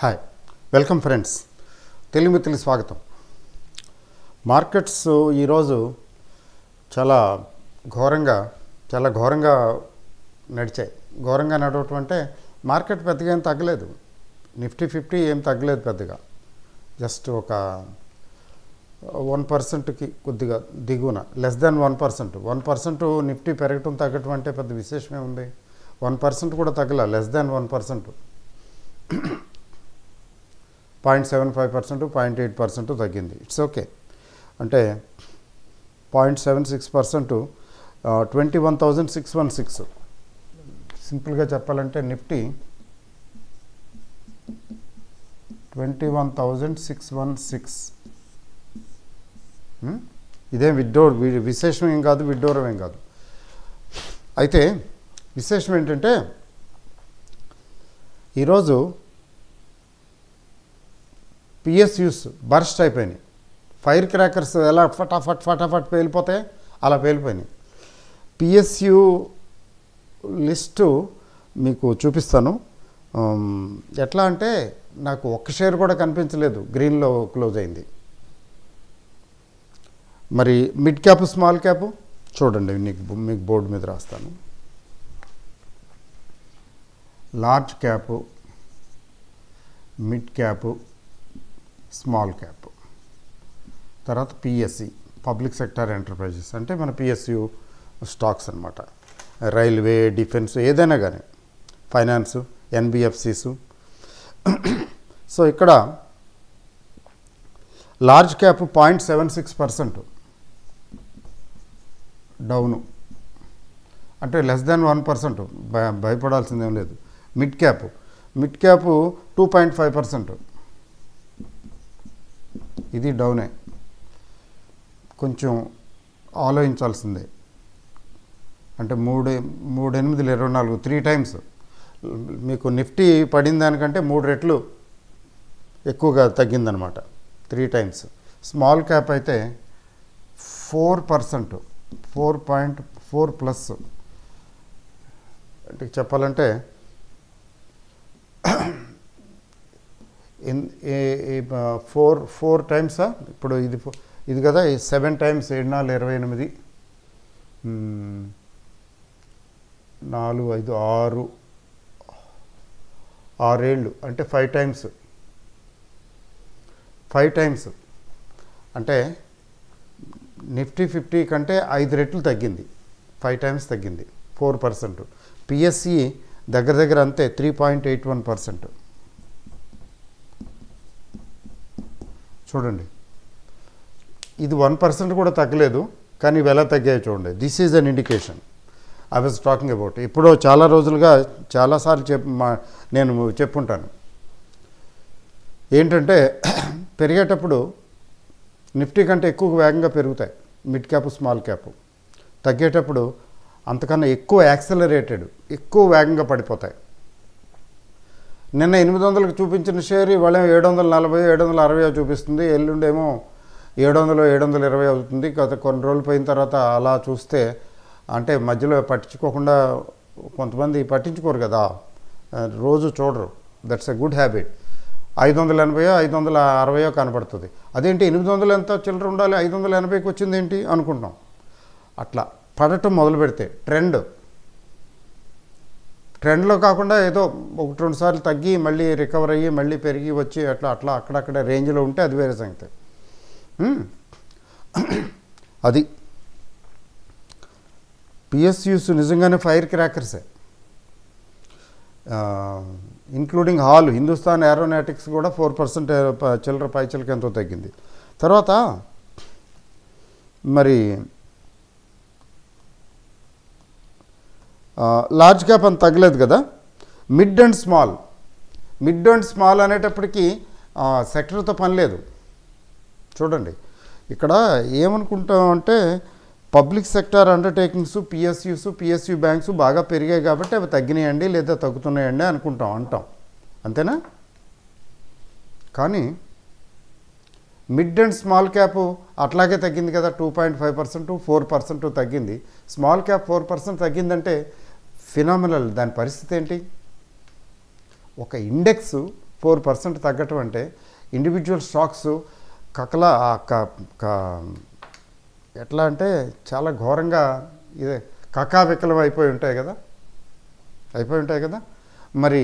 Hi welcome friends, Telugu మిత్రులకు స్వాగతం. Markets ఈరోజు చాలా ఘోరంగా నడిచాయి. ఘోరంగా నడవటం అంటే మార్కెట్ పెద్దగా ఏం తగ్గలేదు. నిఫ్టీ 50 ఏం తగ్గలేదు పెద్దగా, జస్ట్ ఒక 1%కి కొద్దిగా దిగువన, లెస్ దాన్ 1%. నిఫ్టీ పెరగటం తగ్గటం అంటే పెద్ద విశేషమే ఉంది. 1% కూడా తగ్గల, లెస్ దాన్ 1%. 0.75%, 0.8% తగ్గింది. It's okay. అంటే 0.76%, 21,616. సింపుల్గా చెప్పాలంటే నిఫ్టీ 21,616. ఇదేం విశేషం ఏం కాదు, విడ్డూరం ఏం కాదు. అయితే విశేషం ఏంటంటే ఈరోజు పిఎస్యూస్ బర్స్ట్ అయిపోయినాయి. ఫైర్ క్రాకర్స్ ఎలా ఫటాఫట్ పేలిపోతాయి, అలా పేలిపోయినాయి. పిఎస్యు లిస్టు మీకు చూపిస్తాను. ఎట్లా అంటే నాకు ఒక్క షేర్ కూడా కనిపించలేదు, గ్రీన్లో క్లోజ్ అయింది. మరి మిడ్ క్యాప్, స్మాల్ క్యాప్ చూడండి, మీకు బోర్డు మీద రాస్తాను. Large cap, mid cap, small cap, తర్వాత పిఎస్సి, పబ్లిక్ సెక్టర్ ఎంటర్ప్రైజెస్, అంటే మన పిఎస్యు స్టాక్స్ అన్నమాట. రైల్వే, డిఫెన్స్, ఏదైనా కానీ, ఫైనాన్స్, ఎన్బిఎఫ్సిస్. సో ఇక్కడ లార్జ్ క్యాప్ 0.76% డౌను, అంటే లెస్ దాన్ 1%. భయపడాల్సిందేం లేదు. Mid cap 2.5%. ఇది డౌనే, కొంచెం ఆలోచించాల్సిందే. అంటే 3, 8, 24, 3 times మీకు నిఫ్టీ పడిన దానికంటే 3 రెట్లు ఎక్కువగా తగ్గిందనమాట, 3 times. స్మాల్ క్యాప్ అయితే 4%, 4.4+. అంటే చెప్పాలంటే ఫోర్ టైమ్సా, ఇప్పుడు ఇది కదా, 7 times, 7 4 28, 4 5 6 ఏళ్ళు, అంటే 5 times. అంటే నిఫ్టీ 50 కంటే 5 రెట్లు తగ్గింది, 5 times తగ్గింది, 4%. పిఎస్సి దగ్గర అంతే, 3.81%. చూడండి, ఇది 1% కూడా తగ్గలేదు, కానీ ఇవి ఎలా తగ్గాయో చూడండి. This is an indication I was talking about. ఇప్పుడు చాలా రోజులుగా చాలాసార్లు నేను చెప్పుంటాను ఏంటంటే, పెరిగేటప్పుడు నిఫ్టీ కంటే ఎక్కువ వేగంగా పెరుగుతాయి మిడ్ క్యాప్, స్మాల్ క్యాప్. తగ్గేటప్పుడు అంతకన్నా ఎక్కువ యాక్సలరేటెడ్, ఎక్కువ వేగంగా పడిపోతాయి. నిన్న 800కి చూపించిన షేర్ ఇవాళ 740, 760 చూపిస్తుంది. ఎల్లుండేమో 700, 720 అవుతుంది. గత కొన్ని రోజులు పోయిన తర్వాత అలా చూస్తే, అంటే మధ్యలో పట్టించుకోకుండా, కొంతమంది పట్టించుకోరు కదా, రోజు చూడరు. That's a good habit. 580, 560 కనపడుతుంది. అదేంటి 800 ఎంత చిల్లర ఉండాలి, 580కి వచ్చింది ఏంటి అనుకుంటాం. అట్లా పడటం మొదలు పెడితే ట్రెండ్లో కాకుండా ఏదో 1-2 సార్లు తగ్గి మళ్ళీ రికవర్ అయ్యి మళ్ళీ పెరిగి వచ్చి అట్లా అక్కడక్కడ రేంజ్లో ఉంటే అది వేరే సంగతి. అది పిఎస్యూస్ నిజంగానే ఫైర్ క్రాకర్సే. ఇంక్లూడింగ్ హిందుస్థాన్ ఏరోనాటిక్స్ కూడా 4% చిల్లర పైచలకి ఎంతో తగ్గింది. తర్వాత మరి లార్జ్ క్యాప్ అంత తగ్గలేదు కదా. మిడ్ అండ్ స్మాల్ అనేటప్పటికీ సెక్టర్తో పని లేదు. చూడండి, ఇక్కడ ఏమనుకుంటామంటే public sector undertakings, PSU banks బాగా పెరిగాయి కాబట్టి అవి తగ్గినాయండి లేదా తగ్గుతున్నాయండి అంటాం. అంతేనా? కానీ మిడ్ అండ్ స్మాల్ క్యాప్ అట్లాగే తగ్గింది కదా, 2.5%, 4% తగ్గింది. స్మాల్ క్యాప్ 4% తగ్గిందంటే ఫినామినల్. దాని పరిస్థితి ఏంటి? ఒక ఇండెక్స్ 4% తగ్గటం అంటే ఇండివిజువల్ స్టాక్స్ కకలా ఎట్లా అంటే చాలా ఘోరంగా ఇదే కకావికలం అయిపోయి ఉంటాయి కదా. మరి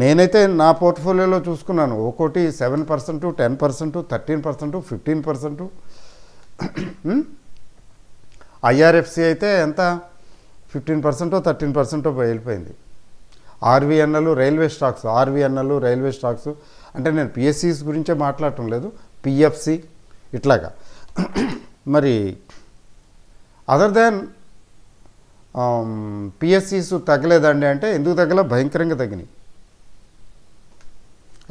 నేనైతే నా పోర్ట్ఫోలియోలో చూసుకున్నాను, ఒక్కోటి 7%, 10%, 13%, 15%. ఐఆర్ఎఫ్సి అయితే ఎంత 15%, 13% వెళ్ళిపోయింది. ఆర్వీఎన్ఎల్ రైల్వే స్టాక్స్ అంటే నేను పిఎస్సిస్ గురించే మాట్లాడటం లేదు, పిఎఫ్సి ఇట్లాగా. మరి అదర్ దాన్ పిఎస్సిస్ తగ్గలేదండి అంటే ఎందుకు తగ్గల? భయంకరంగా తగ్గినాయి.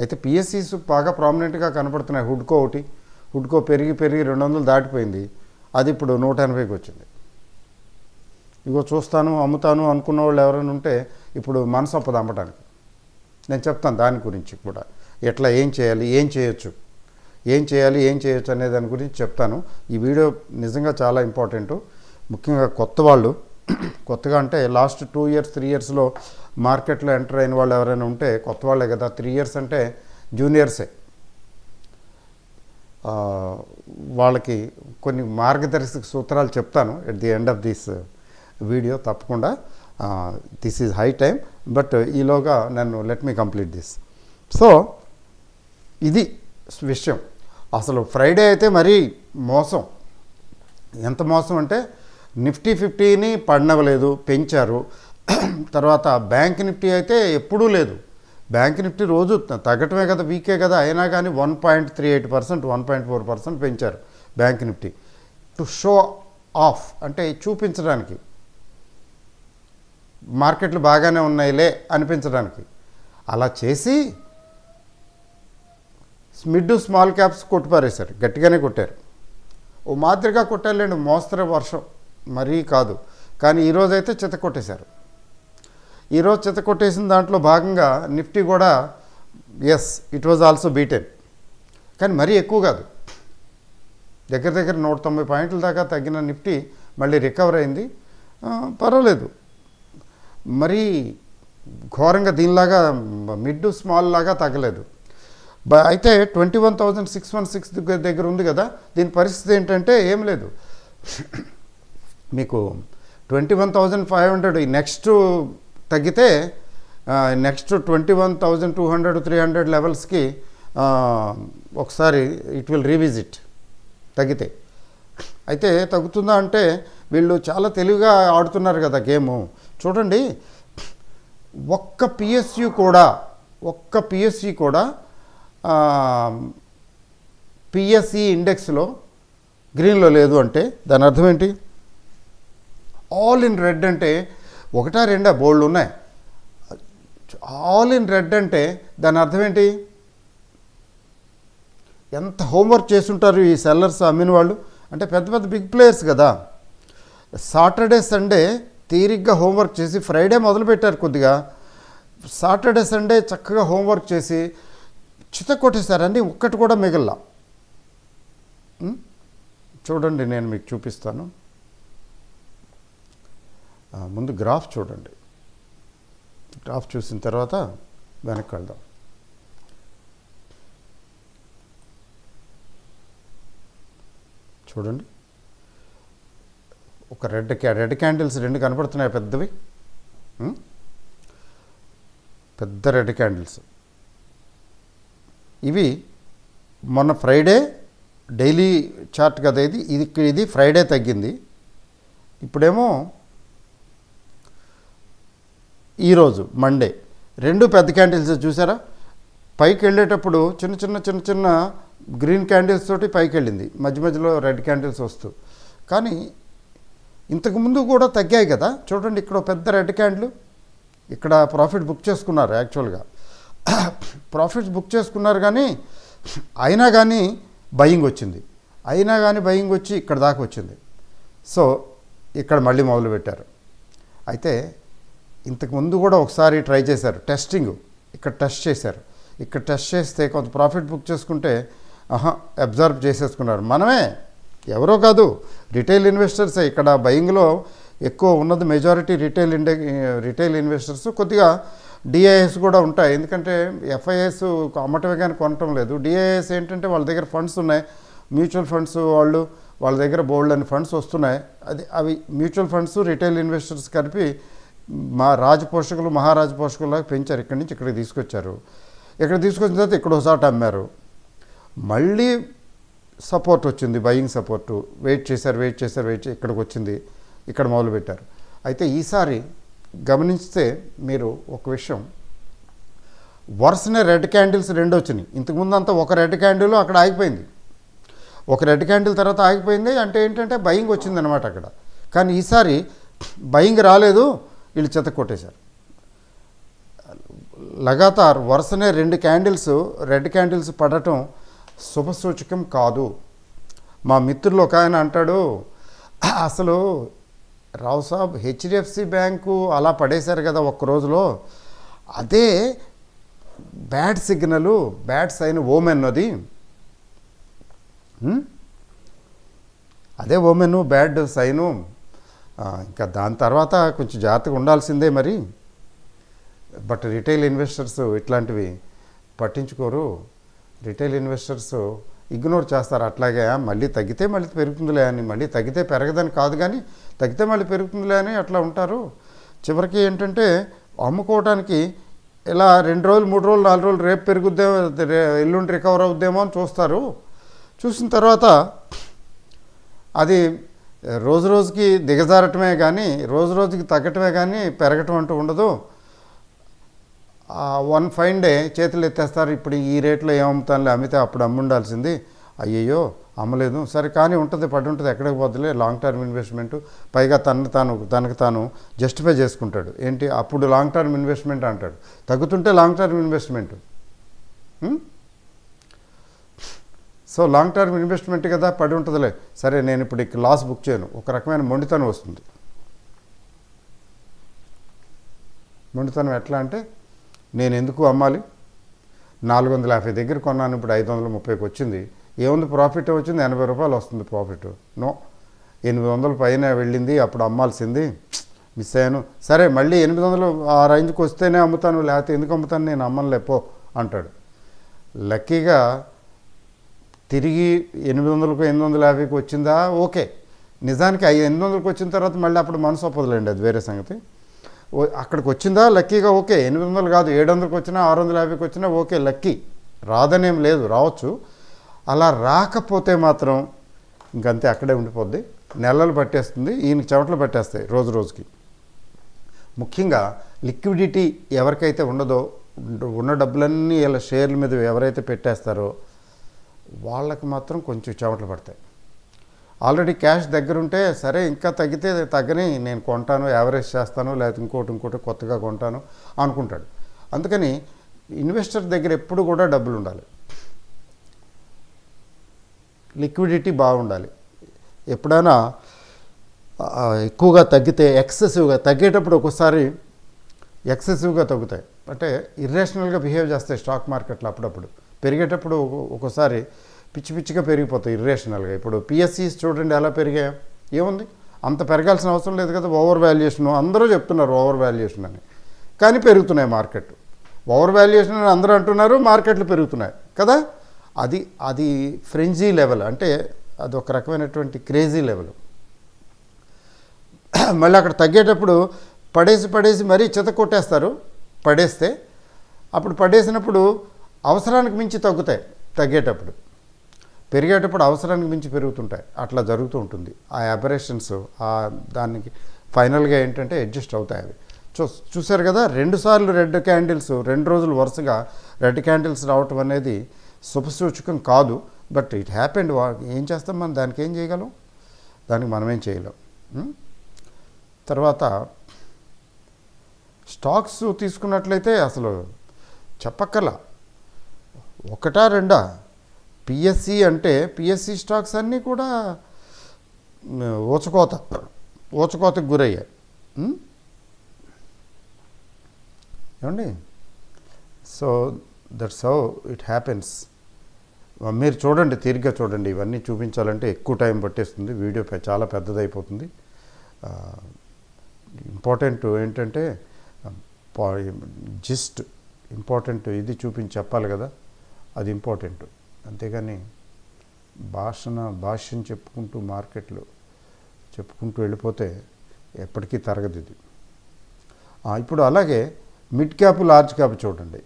అయితే పిఎస్సిస్ బాగా ప్రామినెంట్గా కనపడుతున్నాయి. హుడ్కో పెరిగి 200 దాటిపోయింది, అది ఇప్పుడు 180కి వచ్చింది. ఇగో చూస్తాను అమ్ముతాను అనుకున్న వాళ్ళు ఎవరైనా ఉంటే ఇప్పుడు మనసు అప్పదు అమ్మటానికి. నేను చెప్తాను దాని గురించి కూడా, ఎట్లా ఏం చేయొచ్చు అనే దాని గురించి చెప్తాను. ఈ వీడియో నిజంగా చాలా ఇంపార్టెంటు. ముఖ్యంగా కొత్తగా అంటే లాస్ట్ 2 years 3 yearsలో మార్కెట్లో ఎంటర్ అయిన వాళ్ళు ఎవరైనా ఉంటే కొత్త వాళ్ళే కదా. 3 years అంటే జూనియర్సే. వాళ్ళకి కొన్ని మార్గదర్శక సూత్రాలు చెప్తాను at the end of this video తప్పకుండా. This is high time, but ఈలోగా నన్ను let me complete this. So ఇది విషయం. అసలు ఫ్రైడే అయితే మరీ మోసం. ఎంత మోసం అంటే నిఫ్టీ 50ని పడినవ్వలేదు, పెంచారు. తర్వాత బ్యాంక్ నిఫ్టీ అయితే ఎప్పుడూ లేదు. బ్యాంక్ నిఫ్టీ రోజు తగ్గటమే కదా, వీకే కదా, అయినా కానీ 1.38%, 1.4% పెంచారు bank Nifty. To show off అంటే చూపించడానికి, మార్కెట్లు బాగానే ఉన్నాయిలే అనిపించడానికి. అలా చేసి మిడ్ స్మాల్ క్యాప్స్ కొట్టుపారేశారు, గట్టిగానే కొట్టారు. ఓ మాదిరిగా కొట్టాలండి, మోస్తరు వర్షం మరీ కాదు. కానీ ఈరోజైతే చిత కొట్టేశారు. ఈరోజు చిత కొట్టేసిన దాంట్లో భాగంగా నిఫ్టీ కూడా ఇట్ వాజ్ ఆల్సో బీటెన్, కానీ మరీ ఎక్కువ కాదు. దగ్గర 190 పాయింట్ల దాకా తగ్గిన నిఫ్టీ మళ్ళీ రికవర్ అయింది, పర్వాలేదు. మరీ ఘోరంగా దీనిలాగా మిడ్ స్మాల్ లాగా తగ్గలేదు. అయితే 21,616 దగ్గర ఉంది కదా, దీని పరిస్థితి ఏంటంటే ఏం లేదు. మీకు 21,500 నెక్స్ట్ తగ్గితే నెక్స్ట్ 21,200, 300 లెవెల్స్కి ఒకసారి ఇట్ విల్ రీవిజిట్ తగ్గితే. అయితే తగ్గుతుందా అంటే వీళ్ళు చాలా తెలివిగా ఆడుతున్నారు కదా గేము. చూడండి, ఒక్క పిఎస్యు కూడా పిఎస్సి ఇండెక్స్లో గ్రీన్లో లేదు అంటే దాని అర్థం ఏంటి? ఆల్ ఇన్ రెడ్ అంటే 1 2 బోల్డ్ ఉన్నాయి. ఆల్ ఇన్ రెడ్ అంటే దాని అర్థం ఏంటి? ఎంత హోంవర్క్ చేస్తుంటారు ఈ సెల్లర్స్, అమ్మిన వాళ్ళు. అంటే పెద్ద బిగ్ ప్లేయర్స్ కదా. సాటర్డే సండే తీరిగ్గా హోంవర్క్ చేసి, ఫ్రైడే మొదలుపెట్టారు కొద్దిగా, సాటర్డే సండే చక్కగా హోంవర్క్ చేసి చిత కొట్టేశారని ఒక్కటి కూడా మిగల్లా. చూడండి, నేను మీకు చూపిస్తాను. ముందు గ్రాఫ్ చూడండి. గ్రాఫ్ చూసిన తర్వాత వెనక్కి వెళ్దాం. చూడండి, ఒక రెడ్ క్యాండిల్స్ 2 కనపడుతున్నాయి, పెద్దవి, పెద్ద రెడ్ క్యాండిల్స్. ఇవి మొన్న ఫ్రైడే డైలీ చార్ట్ కదా ఇది ఫ్రైడే తగ్గింది. ఇప్పుడేమో ఈరోజు మండే 2 పెద్ద క్యాండిల్స్ చూసారా? పైకి వెళ్ళేటప్పుడు చిన్న గ్రీన్ క్యాండిల్స్ తోటి పైకి వెళ్ళింది, మధ్యలో రెడ్ క్యాండిల్స్ వస్తూ. కానీ ఇంతకుముందు కూడా తగ్గాయి కదా. చూడండి, ఇక్కడ పెద్ద రెడ్ క్యాండిల్, ఇక్కడ ప్రాఫిట్ బుక్ చేసుకున్నారు. యాక్చువల్గా ప్రాఫిట్స్ బుక్ చేసుకున్నారు, కానీ అయినా కానీ బయింగ్ వచ్చింది, వచ్చి ఇక్కడ దాకా వచ్చింది. సో ఇక్కడ మళ్ళీ మొదలుపెట్టారు. అయితే ఇంతకుముందు కూడా ఒకసారి ట్రై చేశారు, టెస్టింగ్. ఇక్కడ టెస్ట్ చేశారు. ఇక్కడ టెస్ట్ చేస్తే కొంత ప్రాఫిట్ బుక్ చేసుకుంటే అబ్జర్వ్ చేసేసుకున్నారు. మనమే, ఎవరో కాదు, రిటైల్ ఇన్వెస్టర్సే. ఇక్కడ బయింగ్లో ఎక్కువ ఉన్నది మెజారిటీ రిటైల్ ఇన్వెస్టర్స్. కొద్దిగా డిఐఎస్ కూడా ఉంటాయి. ఎందుకంటే ఎఫ్ఐఎస్ అమ్మటమే కానీ కొనటం లేదు. డిఐఎస్ ఏంటంటే వాళ్ళ దగ్గర ఫండ్స్ ఉన్నాయి, మ్యూచువల్ ఫండ్స్ వాళ్ళ దగ్గర బోల్డ్ అని ఫండ్స్ వస్తున్నాయి. అవి మ్యూచువల్ ఫండ్స్ రిటైల్ ఇన్వెస్టర్స్ కలిపి రాజపోషకులు మహారాజపోషకుల్లాగా పెంచారు. ఇక్కడి నుంచి ఇక్కడికి తీసుకొచ్చారు. ఇక్కడ తీసుకొచ్చిన తర్వాత ఇక్కడ ఒకసారి అమ్మారు. మళ్ళీ సపోర్ట్ వచ్చింది, బయింగ్ సపోర్టు. వెయిట్ చేశారు ఇక్కడికి వచ్చింది, ఇక్కడ మొదలుపెట్టారు. అయితే ఈసారి గమనిస్తే మీరు ఒక విషయం, వరుసనే రెడ్ క్యాండిల్స్ 2 వచ్చినాయి. ఇంతకుముందు అంతా ఒక రెడ్ క్యాండిల్ అక్కడ ఆగిపోయింది, ఒక రెడ్ క్యాండిల్ తర్వాత ఆగిపోయింది. అంటే ఏంటంటే బయింగ్ వచ్చిందనమాట అక్కడ. కానీ ఈసారి బయింగ్ రాలేదు, వీళ్ళు చెత్త కొట్టేశారు. లగాతార్ వరుసనే 2 క్యాండిల్స్ రెడ్ క్యాండిల్స్ పడటం శుభసూచకం కాదు. మా మిత్రులు ఒక ఆయన అంటాడు, అసలు రావు సాబ్ హెచ్డిఎఫ్సి బ్యాంకు అలా పడేశారు కదా ఒక్క రోజులో, అదే బ్యాడ్ సిగ్నల్, బ్యాడ్ సైన్ ఓమెన్. అది అదే ఓమెను, బ్యాడ్ సైను. ఇంకా దాని తర్వాత కొంచెం జాగ్రత్తగా ఉండాల్సిందే మరి. బట్ రిటైల్ ఇన్వెస్టర్స్ ఇట్లాంటివి పట్టించుకోరు. రిటైల్ ఇన్వెస్టర్స్ ఇగ్నోర్ చేస్తారు. అట్లాగే మళ్ళీ తగ్గితే మళ్ళీ పెరుగుతుందిలే అని, మళ్ళీ తగ్గితే పెరగదని కాదు కానీ తగ్గితే మళ్ళీ పెరుగుతుందిలే అని అట్లా ఉంటారు. చివరికి ఏంటంటే అమ్ముకోవడానికి ఇలా 2 రోజులు 3 రోజులు 4 రోజులు రేపు పెరుగుద్దేమో, ఎల్లుండి రికవర్ అవుద్దేమో అని చూస్తారు. చూసిన తర్వాత అది రోజు రోజుకి దిగజారటమే కానీ రోజు రోజుకి తగ్గటమే కానీ పెరగటం అంటూ ఉండదు. వన్ ఫైన్ డే చేతులు ఎత్తేస్తారు. ఇప్పుడు ఈ రేట్లో ఏమమ్ముతానులే, అమ్మితే అప్పుడు అమ్ముండాల్సింది, అయ్యయ్యో అమ్మలేదు, సరే కానీ ఉంటుంది, పడి ఉంటుంది, ఎక్కడికి పోద్దులే, లాంగ్ టర్మ్ ఇన్వెస్ట్మెంట్. పైగా తనకు తాను జస్టిఫై చేసుకుంటాడు. ఏంటి, అప్పుడు లాంగ్ టర్మ్ ఇన్వెస్ట్మెంట్ అంటాడు, తగ్గుతుంటే long term investment. So long term investment కదా, పడి ఉంటుందిలే, సరే నేను ఇప్పుడు ఇక్కడ లాస్ బుక్ చేయను. ఒక రకమైన మొండితనం వస్తుంది. మొండితనం ఎట్లా అంటే, నేను ఎందుకు అమ్మాలి, 450 దగ్గర కొన్నాను, ఇప్పుడు 530కి వచ్చింది, ఏముంది ప్రాఫిట్ వచ్చింది, 80 రూపాయలు వస్తుంది ప్రాఫిట్. నో, 800 పైన వెళ్ళింది, అప్పుడు అమ్మాల్సింది, మిస్ అయ్యాను. సరే మళ్ళీ 800 ఆ రేంజ్కి వస్తేనే అమ్ముతాను, లేకపోతే ఎందుకు అమ్ముతాను, నేను అమ్మనులే పో అంటాడు. లక్కీగా తిరిగి 800కు 850కి వచ్చిందా, ఓకే. నిజానికి 800కి వచ్చిన తర్వాత మళ్ళీ అప్పుడు మనసు ఒప్పదులేండి, అది వేరే సంగతి. అక్కడికి వచ్చిందా లక్కీగా, ఓకే. 800 కాదు 700కి వచ్చినా 650కి వచ్చినా ఓకే, లక్కీ. రాదనేం లేదు, రావచ్చు. అలా రాకపోతే మాత్రం ఇంకంతే, అక్కడే ఉండిపోద్ది, నెలలు పట్టేస్తుంది, ఈయనకి చెమటలు పట్టేస్తాయి రోజు రోజుకి. ముఖ్యంగా లిక్విడిటీ ఎవరికైతే ఉండదో, ఉన్న డబ్బులన్నీ ఇలా షేర్ల మీద ఎవరైతే పెట్టేస్తారో వాళ్ళకి మాత్రం కొంచెం చెమటలు పడతాయి. ఆల్రెడీ క్యాష్ దగ్గర ఉంటే సరే ఇంకా తగ్గితే తగ్గని నేను కొంటాను, యావరేజ్ చేస్తాను, లేకపోతే ఇంకోటి కొత్తగా కొంటాను అనుకుంటాడు. అందుకని ఇన్వెస్టర్ దగ్గర ఎప్పుడు కూడా డబ్బులు ఉండాలి, లిక్విడిటీ బాగుండాలి. ఎప్పుడైనా ఎక్కువగా తగ్గితే, ఎక్సెసివ్గా తగ్గేటప్పుడు ఒక్కోసారి ఎక్సెసివ్గా తగ్గుతాయి, అంటే ఇర్రేషనల్గా బిహేవ్ చేస్తాయి స్టాక్ మార్కెట్లో. అప్పుడప్పుడు పెరిగేటప్పుడు ఒక్కోసారి పిచ్చి పిచ్చిగా పెరిగిపోతాయి ఇర్రేషనల్గా. ఇప్పుడు పిఎస్సీస్ చూడండి ఎలా పెరిగాయో, ఏముంది అంత పెరగాల్సిన అవసరం లేదు కదా. ఓవర్ వాల్యుయేషన్ అందరూ చెప్తున్నారు, ఓవర్ వాల్యుయేషన్ అని, కానీ పెరుగుతున్నాయి మార్కెట్. ఓవర్ వాల్యుయేషన్ అని అందరూ అంటున్నారు, మార్కెట్లు పెరుగుతున్నాయి కదా. అది ఫ్రెంజీ లెవెల్, అంటే అది ఒక రకమైనటువంటి క్రేజీ లెవెల్. మళ్ళీ అక్కడ తగ్గేటప్పుడు పడేసి మరీ చెత్త కొట్టేస్తారు. పడేస్తే అప్పుడు పడేసినప్పుడు అవసరానికి మించి తగ్గుతాయి, తగ్గేటప్పుడు. పెరిగేటప్పుడు అవసరానికి మించి పెరుగుతుంటాయి. అట్లా జరుగుతూ ఉంటుంది. ఆ అబరేషన్స్ దానికి ఫైనల్గా ఏంటంటే అడ్జస్ట్ అవుతాయి అవి. చూశారు కదా, 2 సార్లు రెడ్ క్యాండిల్స్, 2 రోజులు వరుసగా రెడ్ క్యాండిల్స్ రావటం అనేది శుభసూచకం కాదు. But it happened. ఏం చేస్తాం మనం, దానికి ఏం చేయగలం, దానికి మనమేం చేయలేం. తర్వాత స్టాక్స్ తీసుకున్నట్లయితే అసలు చెప్పక్కర్లా, 1 2 పిఎస్సి అంటే పిఎస్సి స్టాక్స్ అన్నీ కూడా ఊచకోతకు గురయ్యాయి. ఏమండి, so that's how it happens. మీరు చూడండి, తీరిగ్గా చూడండి. ఇవన్నీ చూపించాలంటే ఎక్కువ టైం పట్టేస్తుంది, వీడియో చాలా పెద్దదైపోతుంది. ఇంపార్టెంట్ ఏంటంటే జస్ట్ ఇంపార్టెంట్ ఇది చూపించి చెప్పాలి కదా, అది ఇంపార్టెంట్. అంతేగాని భాష్యం చెప్పుకుంటూ మార్కెట్లు చెప్పుకుంటూ వెళ్ళిపోతే ఎప్పటికీ తరగదు ఇది. ఇప్పుడు అలాగే మిడ్ క్యాప్ లార్జ్ క్యాప్ చూడండి.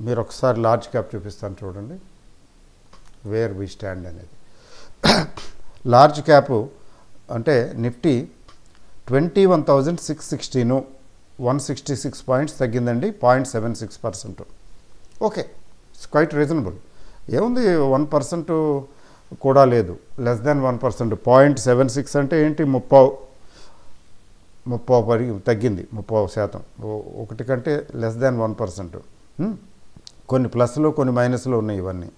మీరు ఒకసారి లార్జ్ క్యాప్ చూపిస్తాను చూడండి, వేర్ వి స్టాండ్ అనేది. లార్జ్ క్యాప్ అంటే నిఫ్టీ 21,616 166 పాయింట్స్ తగ్గిందండి, 0.76%. Okay, it's quite reasonable. ఏముంది, 1% కూడా లేదు, లెస్ దాన్ 1%. 0.76 అంటే ఏంటి, 30 తగ్గింది, 30%. ఒకటి కంటే లెస్ దాన్ 1%. కొన్ని ప్లస్లు కొన్ని మైనస్లు ఉన్నాయి ఇవన్నీ.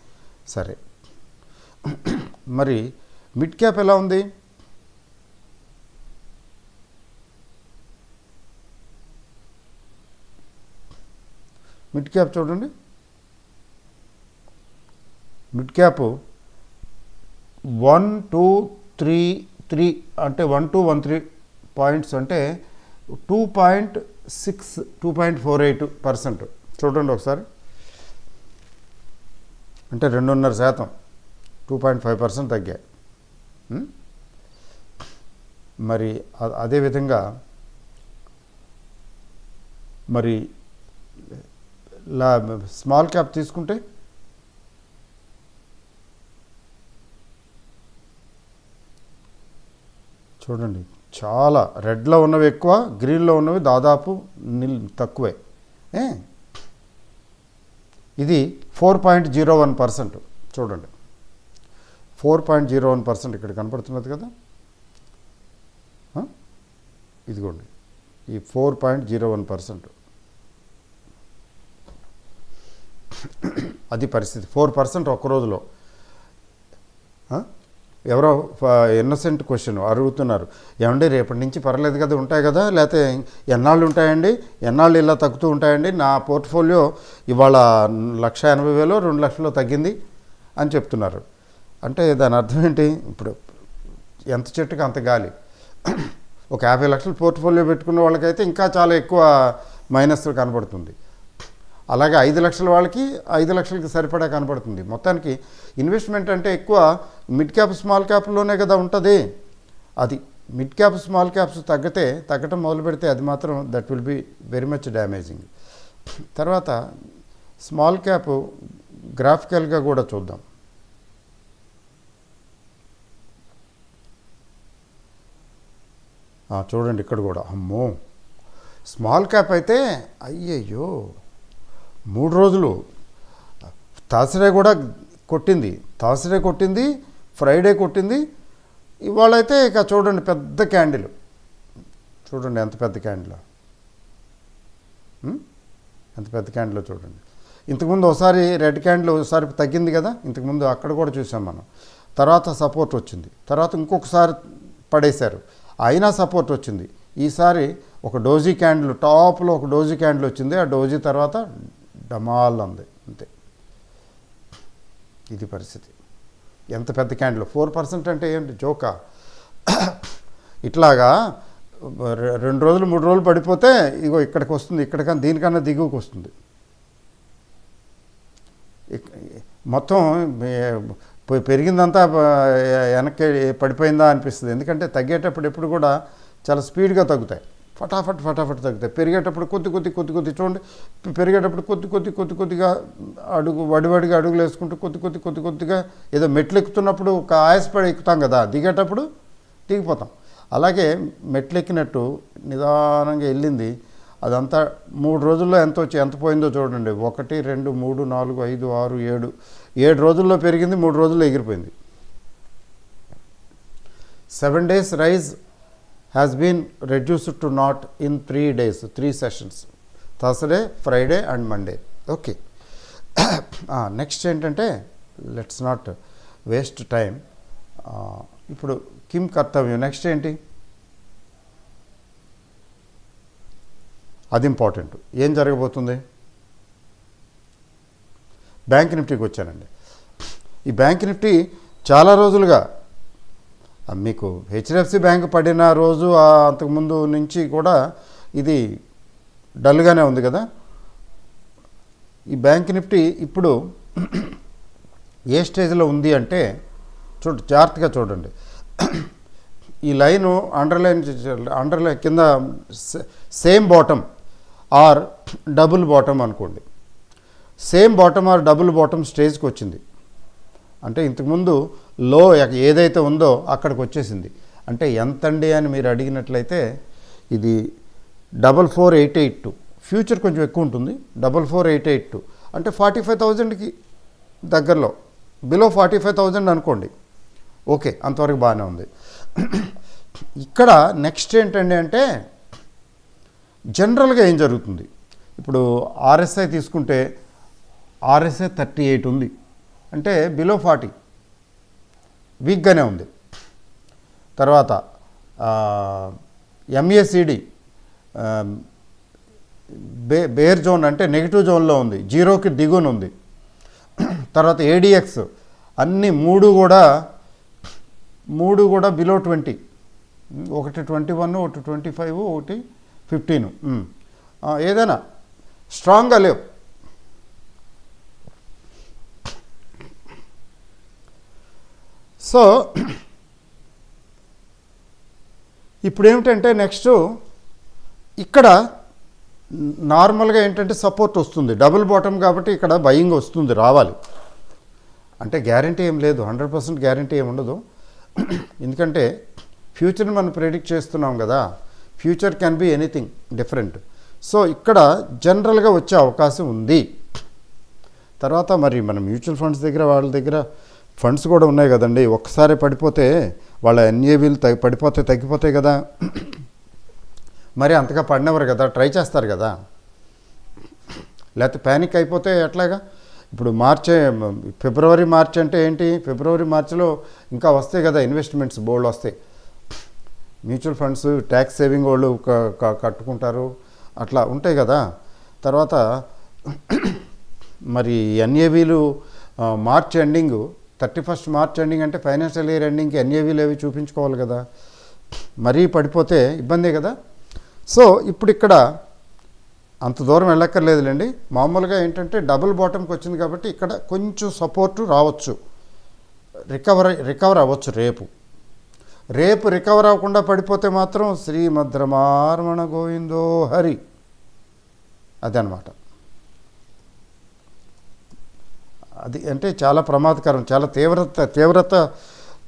సరే, మరి మిడ్ క్యాప్ ఎలా ఉంది? మిడ్ క్యాప్ చూడండి. మిడ్ క్యాప్ 1233 అంటే 1213 పాయింట్స్ అంటే 2.48%. చూడండి ఒకసారి, అంటే 2.5%, 2.5% తగ్గాయి. మరి అదేవిధంగా మరి స్మాల్ క్యాప్ తీసుకుంటే చూడండి, చాలా రెడ్లో ఉన్నవి ఎక్కువ, గ్రీన్లో ఉన్నవి దాదాపు తక్కువే. ఇది 4.01%. చూడండి, 4.01% ఇక్కడ కనపడుతున్నది కదా, ఇదిగోండి ఈ 4.01%. అది పరిస్థితి. 4% ఒక్క రోజులో. ఎవరో ఇన్నోసెంట్ క్వశ్చన్ అడుగుతున్నారు, ఏమండి రేపటి నుంచి పర్లేదు కదా, ఉంటాయి కదా, లేకపోతే ఎన్నాళ్ళు ఉంటాయండి, ఎన్నాళ్ళు ఇలా తగ్గుతూ ఉంటాయండి, నా పోర్ట్ఫోలియో ఇవాళ 1,80,000 2 లక్షలు తగ్గింది అని చెప్తున్నారు. అంటే దాని అర్థం ఏంటి? ఇప్పుడు ఎంత చెట్టుకి అంత గాలి. ఒక 50 లక్షలు పోర్ట్ఫోలియో పెట్టుకున్న వాళ్ళకైతే ఇంకా చాలా ఎక్కువ మైనస్ కనబడుతుంది. అలాగే 5 లక్షల వాళ్ళకి 5 లక్షలకి సరిపడా కనపడుతుంది. మొత్తానికి ఇన్వెస్ట్మెంట్ అంటే ఎక్కువ మిడ్ క్యాప్ స్మాల్ క్యాప్లోనే కదా ఉంటుంది. అది మిడ్ క్యాప్ స్మాల్ క్యాప్స్ తగ్గటం మొదలు పెడితే అది మాత్రం that will be very much damaging. తర్వాత స్మాల్ క్యాప్ గ్రాఫికల్గా కూడా చూద్దాం. చూడండి ఇక్కడ కూడా, అమ్మో స్మాల్ క్యాప్ అయితే అయ్యయ్యో 3 రోజులు థర్స్డే కూడా కొట్టింది, ఫ్రైడే కొట్టింది. ఇవాళ అయితే ఇక చూడండి పెద్ద క్యాండిల్, చూడండి ఎంత పెద్ద క్యాండిల్, ఎంత పెద్ద క్యాండిల్ చూడండి. ఇంతకుముందు ఒకసారి రెడ్ క్యాండిల్ ఒకసారి తగ్గింది కదా, ఇంతకుముందు అక్కడ కూడా చూసాం మనం. తర్వాత సపోర్ట్ వచ్చింది, తర్వాత ఇంకొకసారి పడేశారు, అయినా సపోర్ట్ వచ్చింది. ఈసారి ఒక డోజీ క్యాండిల్, టాప్లో ఒక డోజీ క్యాండిల్ వచ్చింది, ఆ డోజీ తర్వాత డమాల్ అంది, అంతే. ఇది పరిస్థితి. ఎంత పెద్ద క్యాండిల్, 4% అంటే ఏంటి జోకా? ఇట్లాగా 2 రోజులు 3 రోజులు పడిపోతే ఇగో ఇక్కడికి వస్తుంది, ఇక్కడికన్నా దీనికన్నా దిగువకు వస్తుంది. మొత్తం పెరిగిందంతా వెనక్కి పడిపోయిందా అనిపిస్తుంది. ఎందుకంటే తగ్గేటప్పుడు ఎప్పుడు కూడా చాలా స్పీడ్గా తగ్గుతాయి, ఫటాఫట్ తగ్గుతాయి. పెరిగేటప్పుడు కొద్ది చూడండి, పెరిగేటప్పుడు కొద్దిగా వడివడిగా అడుగులు వేసుకుంటూ కొద్దిగా ఏదో మెట్లు ఎక్కుతున్నప్పుడు ఒక ఆయాసపడి ఎక్కుతాం కదా, దిగేటప్పుడు దిగిపోతాం. అలాగే మెట్లు ఎక్కినట్టు నిదానంగా వెళ్ళింది. అదంతా 3 రోజుల్లో ఎంత పోయిందో చూడండి. 1 2 3 4 5 6 7 రోజుల్లో పెరిగింది, 3 రోజుల్లో ఎగిరిపోయింది. 7 days rise has been reduced to naught in 3 days, 3 sessions, Thursday, Friday and Monday. Okay. Next ఏంటంటే, లెట్స్ నాట్ వేస్ట్ టైం. ఇప్పుడు కిమ్ కర్తవ్యం నెక్స్ట్ ఏంటి, అది ఇంపార్టెంట్. ఏం జరగబోతుంది? బ్యాంక్ నిఫ్టీకి వచ్చానండి. ఈ బ్యాంక్ నిఫ్టీ చాలా రోజులుగా మీకు హెచ్డిఎఫ్సి బ్యాంక్ పడిన రోజు అంతకుముందు నుంచి కూడా ఇది డల్గానే ఉంది కదా. ఈ బ్యాంక్ నిఫ్టీ ఇప్పుడు ఏ స్టేజ్లో ఉంది అంటే జాగ్రత్తగా చూడండి. ఈ లైను అండర్లైన్ కింద same bottom or double bottom అనుకోండి. Same bottom or double bottom స్టేజ్కి వచ్చింది అంటే ఇంతకుముందు లో ఏదైతే ఉందో అక్కడికి వచ్చేసింది. అంటే ఎంతండి అని మీరు అడిగినట్లయితే ఇది 44882. ఫ్యూచర్ కొంచెం ఎక్కువ ఉంటుంది. 44882 అంటే 45,000కి దగ్గరలో, బిలో 45,000 అనుకోండి. ఓకే, అంతవరకు బాగానే ఉంది. ఇక్కడ నెక్స్ట్ ఏంటండి అంటే జనరల్గా ఏం జరుగుతుంది, ఇప్పుడు ఆర్ఎస్ఐ తీసుకుంటే ఆర్ఎస్ఐ 38 ఉంది అంటే బిలో 40, వీక్గానే ఉంది. తర్వాత ఎంఏసిడి బేర్ జోన్ అంటే నెగిటివ్ జోన్లో ఉంది, జీరోకి దిగున ఉంది. తర్వాత ఏడిఎక్స్ అన్నీ మూడు కూడా బిలో 20, ఒకటి 21, ఒకటి 25, ఒకటి 15. ఏదైనా స్ట్రాంగ్గా లేవు. సో ఇప్పుడు ఏమిటంటే నెక్స్ట్ ఇక్కడ నార్మల్గా ఏంటంటే సపోర్ట్ వస్తుంది, డబుల్ బాటమ్ కాబట్టి ఇక్కడ బయింగ్ వస్తుంది, రావాలి. అంటే గ్యారంటీ ఏం లేదు, 100% గ్యారంటీ ఏమి ఉండదు. ఎందుకంటే ఫ్యూచర్ని మనం ప్రెడిక్ట్ చేస్తున్నాం కదా, future can be anything different. So ఇక్కడ జనరల్గా వచ్చే అవకాశం ఉంది. తర్వాత మరి మన మ్యూచువల్ ఫండ్స్ దగ్గర వాళ్ళ దగ్గర ఫండ్స్ కూడా ఉన్నాయి కదండి. ఒక్కసారి పడిపోతే వాళ్ళ ఎన్ఏవీలు తగ్గిపోతాయి కదా. మరి అంతగా పడినవారు కదా, ట్రై చేస్తారు కదా. లేకపోతే ప్యానిక్ అయిపోతే ఎట్లాగా. ఇప్పుడు ఫిబ్రవరి మార్చ్ అంటే ఏంటి, ఫిబ్రవరి మార్చిలో ఇంకా వస్తాయి కదా ఇన్వెస్ట్మెంట్స్, బోల్డ్ వస్తాయి. మ్యూచువల్ ఫండ్స్ ట్యాక్స్ సేవింగ్ వాళ్ళు కట్టుకుంటారు, అట్లా ఉంటాయి కదా. తర్వాత మరి ఎన్ఏవీలు మార్చ్ ఎండింగ్ 31 మార్చ్ ఎండింగ్ అంటే ఫైనాన్షియల్ ఇయర్ ఎండింగ్కి ఎన్ఏవీలు అవి చూపించుకోవాలి కదా. మరీ పడిపోతే ఇబ్బందే కదా. సో ఇప్పుడు ఇక్కడ అంత దూరం వెళ్ళక్కర్లేదులేండి. మామూలుగా ఏంటంటే డబుల్ బాటమ్కి వచ్చింది కాబట్టి ఇక్కడ కొంచెం సపోర్టు రావచ్చు, రికవర్ అవ్వచ్చు. రేపు రికవర్ అవ్వకుండా పడిపోతే మాత్రం శ్రీమద్రమారమణ గోవిందో హరి, అదనమాట. అది అంటే చాలా ప్రమాదకరం, చాలా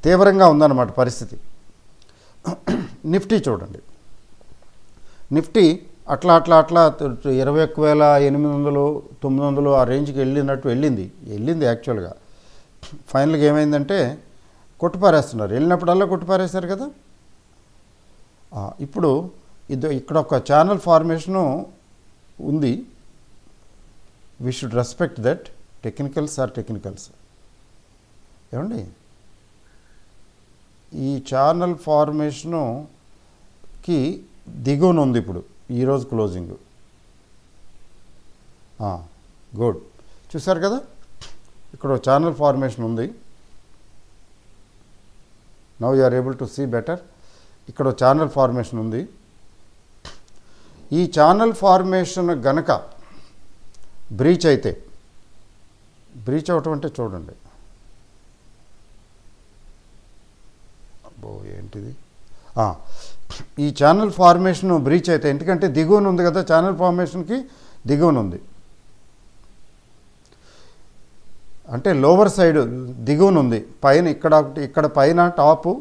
తీవ్రంగా ఉందన్నమాట పరిస్థితి. నిఫ్టీ చూడండి, నిఫ్టీ అట్లా 21,800, 900 ఆ రేంజ్కి వెళ్ళింది యాక్చువల్గా. ఫైనల్గా ఏమైందంటే కొట్టుపారేస్తున్నారు, వెళ్ళినప్పుడల్లా కొట్టుపారేశారు కదా. ఇప్పుడు ఇక్కడ ఒక ఛానల్ ఫార్మేషను ఉంది. We should respect that. Technicals ఏమండి, ఈ ఛానల్ ఫార్మేషనుకి దిగువన ఉంది ఇప్పుడు ఈరోజు క్లోజింగ్. గుడ్, చూసారు కదా, ఇక్కడ ఛానల్ ఫార్మేషన్ ఉంది. Now you are able to see better. ఇక్కడ ఛానల్ ఫార్మేషన్ ఉంది. ఈ ఛానల్ ఫార్మేషన్ గనక బ్రీచ్ అవటం అంటే చూడండి, అబ్బో ఏంటిది, ఈ ఛానల్ ఫార్మేషన్ బ్రీచ్ అయితే, ఎందుకంటే దిగువన ఉంది కదా, ఛానల్ ఫార్మేషన్కి దిగువన ఉంది అంటే లోవర్ సైడ్ దిగువన ఉంది, పైన ఇక్కడ పైన టాపు,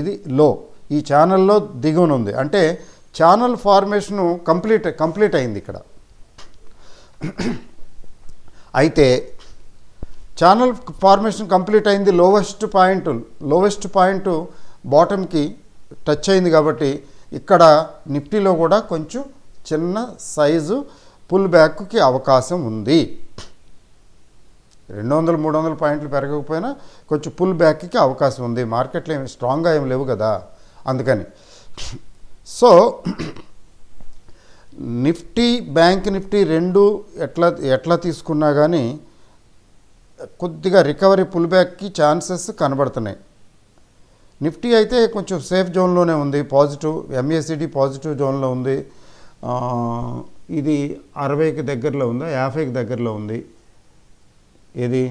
ఇది లో, ఈ ఛానల్లో దిగువన ఉంది. అంటే ఛానల్ ఫార్మేషను కంప్లీట్ అయింది ఇక్కడ. అయితే ఛానల్ ఫార్మేషన్ కంప్లీట్ అయింది, లోవెస్ట్ పాయింట్ బాటమ్కి టచ్ అయింది కాబట్టి ఇక్కడ నిఫ్టీలో కూడా కొంచెం చిన్న సైజు పుల్ బ్యాక్కి అవకాశం ఉంది. 200-300 పాయింట్లు పెరగకపోయినా కొంచెం పుల్ బ్యాక్కి అవకాశం ఉంది. మార్కెట్లో ఏమి స్ట్రాంగ్గా ఏమి లేవు కదా, అందుకని. సో నిఫ్టీ, బ్యాంక్ నిఫ్టీ రెండు ఎట్లా తీసుకున్నా కానీ కొద్దిగా రికవరీ పుల్ బ్యాక్కి ఛాన్సెస్ కనబడుతున్నాయి. నిఫ్టీ అయితే కొంచెం సేఫ్ జోన్లోనే ఉంది, పాజిటివ్, ఎంఏసిడి పాజిటివ్ జోన్లో ఉంది. ఇది 60కి దగ్గరలో ఉందా, 50కి దగ్గరలో ఉంది. ఇది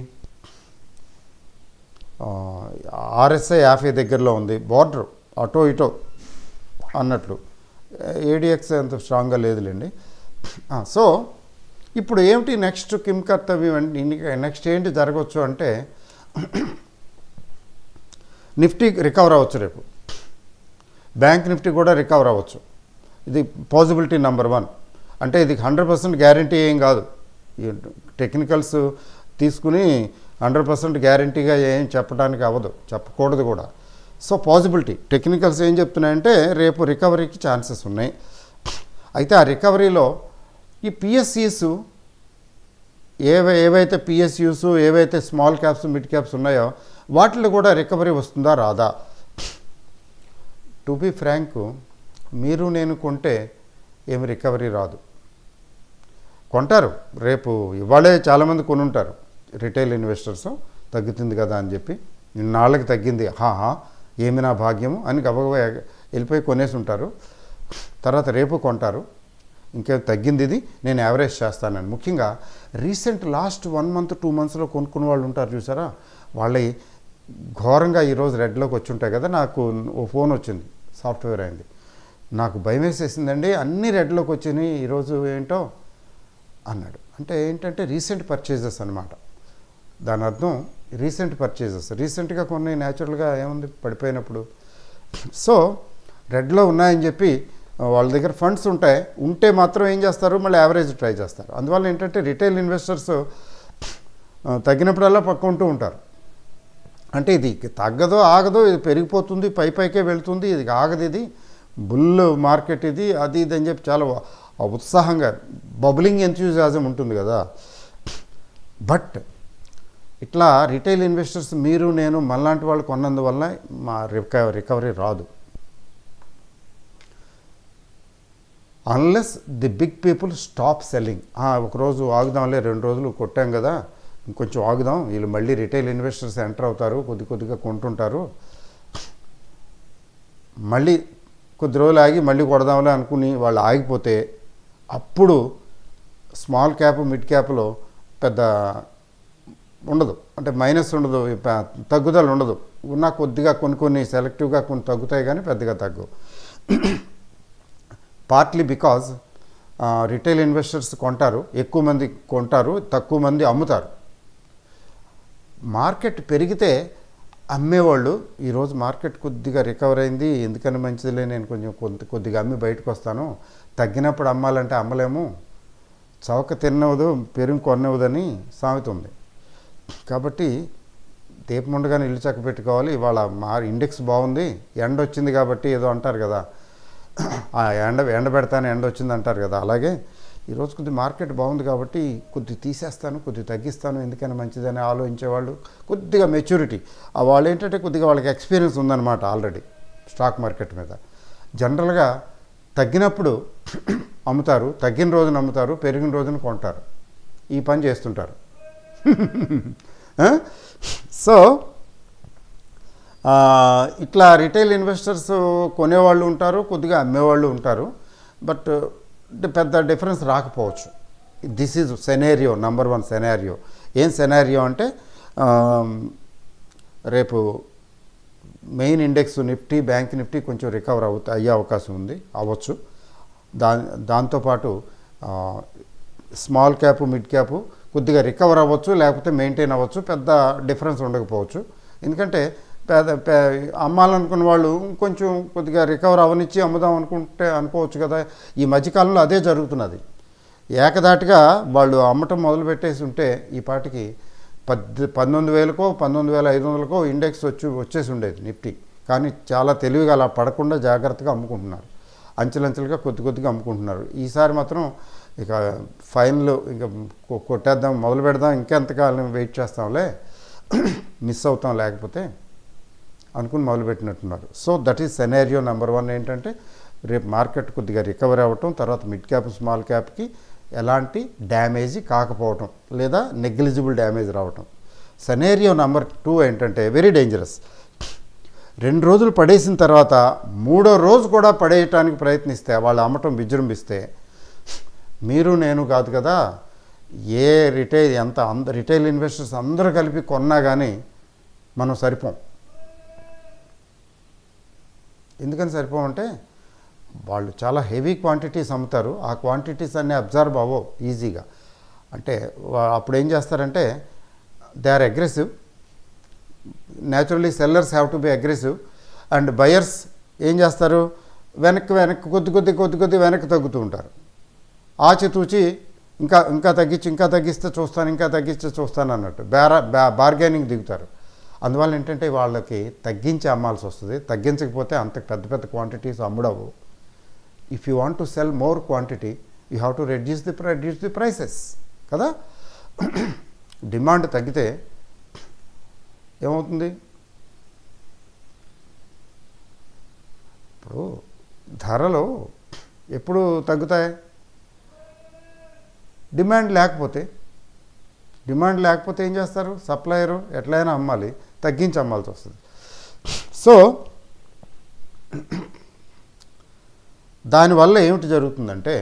RSI 50 దగ్గరలో ఉంది. బార్డర్ అటో ఇటో అన్నట్లు. ADX అంత స్ట్రాంగ్గా లేదులేండి. సో ఇప్పుడు ఏమిటి నెక్స్ట్ కిమ్ కర్తవ్యం అంటే, నెక్స్ట్ ఏంటి జరగవచ్చు అంటే నిఫ్టీ రికవర్ అవ్వచ్చు రేపు, బ్యాంక్ నిఫ్టీ కూడా రికవర్ అవ్వచ్చు. ఇది పాసిబిలిటీ నెంబర్ 1. అంటే ఇది 100% గ్యారంటీ ఏం కాదు. టెక్నికల్స్ తీసుకుని 100% గ్యారంటీగా ఏం చెప్పడానికి అవ్వదు, చెప్పకూడదు కూడా. సో పాసిబిలిటీ టెక్నికల్స్ ఏం చెప్తున్నాయంటే రేపు రికవరీకి ఛాన్సెస్ ఉన్నాయి. అయితే ఆ రికవరీలో ఈ PSUs ఏవైతే PSUs ఏవైతే స్మాల్ క్యాప్స్ మిడ్ క్యాప్స్ ఉన్నాయో వాటిలో కూడా రికవరీ వస్తుందా రాదా? టు బీ ఫ్రాంక్, మీరు నేను కొంటే ఏమి రికవరీ రాదు. కొంటారు రేపు, ఇవాళే చాలామంది కొనుంటారు రిటైల్ ఇన్వెస్టర్స్, తగ్గుతుంది కదా అని చెప్పి. నిన్నాళ్ళకి తగ్గింది, ఏమి నా భాగ్యము అని గబగబా వెళ్ళిపోయి కొనేసి ఉంటారు. తర్వాత రేపు కొంటారు, ఇంకేం తగ్గింది ఇది నేను యావరేజ్ చేస్తానని. ముఖ్యంగా రీసెంట్ లాస్ట్ 1 month 2 monthsలో కొనుక్కున్న వాళ్ళు ఉంటారు చూసారా, వాళ్ళ ఘోరంగా ఈరోజు రెడ్లోకి వచ్చి ఉంటాయి కదా. నాకు ఓ ఫోన్ వచ్చింది, సాఫ్ట్వేర్ అయింది, నాకు భయం వేసేసిందండి, అన్ని రెడ్లోకి వచ్చినాయి ఈరోజు ఏంటో అన్నాడు. అంటే ఏంటంటే రీసెంట్ పర్చేజెస్ అనమాట. దాని అర్థం రీసెంట్ పర్చేజెస్, రీసెంట్గా కొన్ని న్యాచురల్గా ఏముంది పడిపోయినప్పుడు. సో రెడ్లో ఉన్నాయని చెప్పి వాళ్ళ దగ్గర ఫండ్స్ ఉంటే మాత్రం ఏం చేస్తారు, మళ్ళీ యావరేజ్ ట్రై చేస్తారు. అందువల్ల ఏంటంటే రిటైల్ ఇన్వెస్టర్స్ తగ్గినప్పుడల్లా పక్కుంటూ ఉంటారు. అంటే ఇది తగ్గదో ఆగదో, ఇది పెరిగిపోతుంది, పైకే వెళ్తుంది, ఇది ఆగదు, ఇది బుల్ మార్కెట్, ఇది అది ఇది అని చెప్పి చాలా ఉత్సాహంగా బబ్లింగ్ ఎంథ్యూజియాజం ఉంటుంది కదా. బట్ ఇట్లా రిటైల్ ఇన్వెస్టర్స్ మీరు నేను మనలాంటి వాళ్ళు కొన్నందువల్ల మా రికవరీ రాదు. Unless the big people stop selling. ఒకరోజు ఆగుదాంలే, 2 రోజులు కొట్టాం కదా, ఇంకొంచెం ఆగుదాం, వీళ్ళు మళ్ళీ రిటైల్ ఇన్వెస్టర్స్ ఎంటర్ అవుతారు, కొద్దిగా కొంటుంటారు, మళ్ళీ కొద్ది రోజులు ఆగి మళ్ళీ కొడదాంలే అనుకుని వాళ్ళు ఆగిపోతే అప్పుడు స్మాల్ క్యాప్ మిడ్ క్యాప్లో పెద్ద ఉండదు, అంటే మైనస్ ఉండదు, తగ్గుదల ఉండదు. ఉన్న కొద్దిగా కొన్ని సెలెక్టివ్గా కొన్ని తగ్గుతాయి కానీ పెద్దగా తగ్గవు. పార్ట్లీ బికాజ్ రిటైల్ ఇన్వెస్టర్స్ కొంటారు, ఎక్కువ మంది కొంటారు, తక్కువ మంది అమ్ముతారు. మార్కెట్ పెరిగితే అమ్మేవాళ్ళు ఈరోజు మార్కెట్ కొద్దిగా రికవర్ అయింది, ఎందుకని మంచిదిలే నేను కొద్దిగా అమ్మి బయటకు వస్తాను, తగ్గినప్పుడు అమ్మాలంటే అమ్మలేము, చౌక తిన్నవదు పెరుగు కొన్నవదని సామెత ఉంది. కాబట్టి దీపముండగానే ఇల్లు చక్క పెట్టుకోవాలి. ఇవాళ ఇండెక్స్ బాగుంది, ఎండ వచ్చింది కాబట్టి ఏదో అంటారు కదా, ఎండ పెడతాను ఎండ వచ్చింది అంటారు కదా, అలాగే ఈరోజు కొద్ది మార్కెట్ బాగుంది కాబట్టి కొద్ది తీసేస్తాను, కొద్ది తగ్గిస్తాను, ఎందుకని మంచిదని ఆలోచించేవాళ్ళు కొద్దిగా మెచ్యూరిటీ, వాళ్ళు ఏంటంటే కొద్దిగా వాళ్ళకి ఎక్స్పీరియన్స్ ఉందన్నమాట ఆల్రెడీ స్టాక్ మార్కెట్ మీద. జనరల్గా తగ్గినప్పుడు అమ్ముతారు, తగ్గిన రోజున అమ్ముతారు, పెరిగిన రోజున కొంటారు, ఈ పని చేస్తుంటారు. సో ఇట్లా రిటైల్ ఇన్వెస్టర్స్ కొనేవాళ్ళు ఉంటారు, కొద్దిగా అమ్మేవాళ్ళు ఉంటారు. బట్ పెద్ద డిఫరెన్స్ రాకపోవచ్చు. This is scenario, number 1 scenario. ఏం సెనారియో అంటే రేపు main index Nifty, bank Nifty కొంచెం రికవర్ అయ్యే అవకాశం ఉంది, అవ్వచ్చు. దాంతోపాటు స్మాల్ క్యాప్ మిడ్ క్యాప్ కొద్దిగా రికవర్ అవ్వచ్చు, లేకపోతే మెయింటైన్ అవ్వచ్చు, పెద్ద డిఫరెన్స్ ఉండకపోవచ్చు. ఎందుకంటే అమ్మాలనుకున్న వాళ్ళు కొంచెం కొద్దిగా రికవర్ అవనిచ్చి అమ్ముదాం అనుకోవచ్చు కదా. ఈ మధ్యకాలంలో అదే జరుగుతున్నది. ఏకదాటిగా వాళ్ళు అమ్మటం మొదలుపెట్టేసి ఉంటే ఈ పాటికి 19,000కో 19,500కో ఇండెక్స్ వచ్చేసి ఉండేది నిఫ్టీ. కానీ చాలా తెలివిగా అలా పడకుండా జాగ్రత్తగా అమ్ముకుంటున్నారు, అంచెలంచెలుగా కొద్దిగా అమ్ముకుంటున్నారు. ఈసారి మాత్రం ఇక ఫైనల్ ఇక కొట్టేద్దాం, మొదలు పెడదాం, ఇంకెంతకాలం వెయిట్ చేస్తాంలే, మిస్ అవుతాం లేకపోతే అనుకుని మొదలుపెట్టినట్టున్నారు. So that is scenario number 1. ఏంటంటే రేపు మార్కెట్ కొద్దిగా రికవరీ అవ్వటం, తర్వాత మిడ్ క్యాప్ స్మాల్ క్యాప్కి ఎలాంటి డ్యామేజీ కాకపోవటం లేదా నెగ్లిజిబుల్ డ్యామేజ్ రావటం. సెనారియో నెంబర్ 2 ఏంటంటే వెరీ డేంజరస్. 2 రోజులు పడేసిన తర్వాత 3వ రోజు కూడా పడేయటానికి ప్రయత్నిస్తే, వాళ్ళు అమ్మటం విజృంభిస్తే మీరు నేను కాదు కదా, ఏ రిటైల్ ఇన్వెస్టర్స్ అందరూ కలిపి కొన్నా కానీ మనం సరిపోం. ఎందుకని సరిపోమంటే వాళ్ళు చాలా హెవీ క్వాంటిటీస్ అమ్ముతారు, ఆ క్వాంటిటీస్ అన్నీ అబ్జర్వ్ అవ్వవు ఈజీగా. అంటే అప్పుడు ఏం చేస్తారంటే they are aggressive, naturally sellers have to be aggressive, and buyers ఏం చేస్తారు, వెనక్కి కొద్ది వెనక్కి తగ్గుతూ ఉంటారు. ఆచితూచి ఇంకా తగ్గిస్తే చూస్తాను అన్నట్టు బార్గెనింగ్ దిగుతారు. అందువల్ల ఏంటంటే వాళ్ళకి తగ్గించి అమ్మాల్సి వస్తుంది. తగ్గించకపోతే అంత పెద్ద క్వాంటిటీస్ అమ్ముడవు. If you want to sell more quantity you have to reduce the prices కదా. డిమాండ్ తగ్గితే ఏమవుతుంది, ఇప్పుడు ధరలు ఎప్పుడు తగ్గుతాయి, డిమాండ్ లేకపోతే ఏం చేస్తారు, సప్లయరు ఎట్లయినా అమ్మాలి, తగ్గించి అమ్మాల్సి వస్తుంది. సో దానివల్ల ఏమిటి జరుగుతుందంటే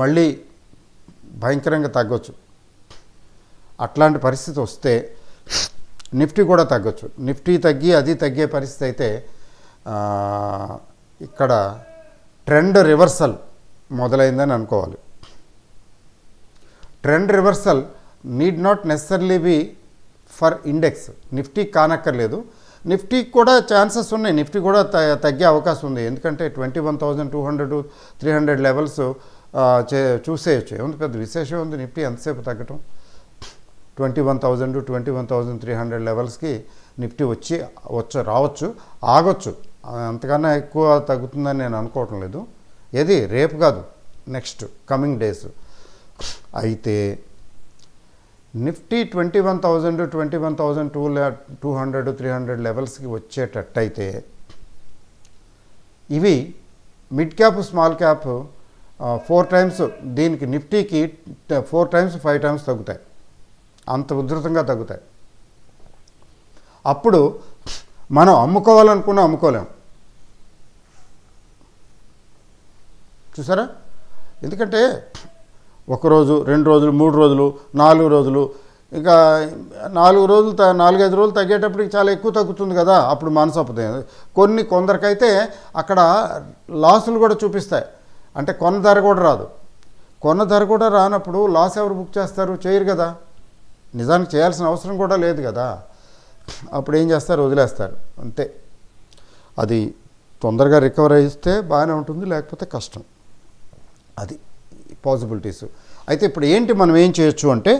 మళ్ళీ భయంకరంగా తగ్గొచ్చు. అట్లాంటి పరిస్థితి వస్తే నిఫ్టీ కూడా తగ్గొచ్చు. నిఫ్టీ తగ్గే పరిస్థితి అయితే ఇక్కడ ట్రెండ్ రివర్సల్ మొదలైందని అనుకోవాలి. Trend reversal need not necessarily be for index. Nifty కానక్కర్లేదు, నిఫ్టీకి కూడా ఛాన్సెస్ ఉన్నాయి, నిఫ్టీ కూడా తగ్గే అవకాశం ఉంది. ఎందుకంటే 21,200 300 లెవెల్స్ చూసేయచ్చు. ఏముంది, పెద్ద విశేషం ఉంది నిఫ్టీ ఎంతసేపు తగ్గటం. 21,000 21,300 లెవెల్స్కి నిఫ్టీ రావచ్చు, ఆగొచ్చు. అంతకన్నా ఎక్కువ తగ్గుతుందని నేను అనుకోవటం లేదు. ఏది రేపు కాదు, నెక్స్ట్ కమింగ్ డేస్. అయితే నిఫ్టీ 21,000 21,200 300 లెవెల్స్కి వచ్చేటట్టయితే ఇవి mid cap small cap 4 times, దీనికి నిఫ్టీకి 4 టైమ్స్ 5 టైమ్స్ తగ్గుతాయి, అంత ఉధృతంగా తగ్గుతాయి. అప్పుడు మనం అమ్ముకోవాలనుకున్నా అమ్ముకోలేం. చూసారా, ఎందుకంటే 1 రోజు 2 రోజులు 3 రోజులు 4 రోజులు, ఇంకా 4 రోజులు 4-5 రోజులు తగ్గేటప్పటికి చాలా ఎక్కువ తగ్గుతుంది కదా, అప్పుడు మనసు అప్పుతుంది. కొందరికైతే అక్కడ లాసులు కూడా చూపిస్తాయి. అంటే కొన్న ధర కూడా రానప్పుడు లాస్ ఎవరు బుక్ చేస్తారు, చేయరు కదా. నిజానికి చేయాల్సిన అవసరం కూడా లేదు కదా. అప్పుడు ఏం చేస్తారు, వదిలేస్తారు అంతే. అది తొందరగా రికవర్ అయితే బాగానే ఉంటుంది, లేకపోతే కష్టం. అది పాసిబిలిటీస్. అయితే ఇప్పుడు ఏంటి మనం ఏం చేయొచ్చు అంటే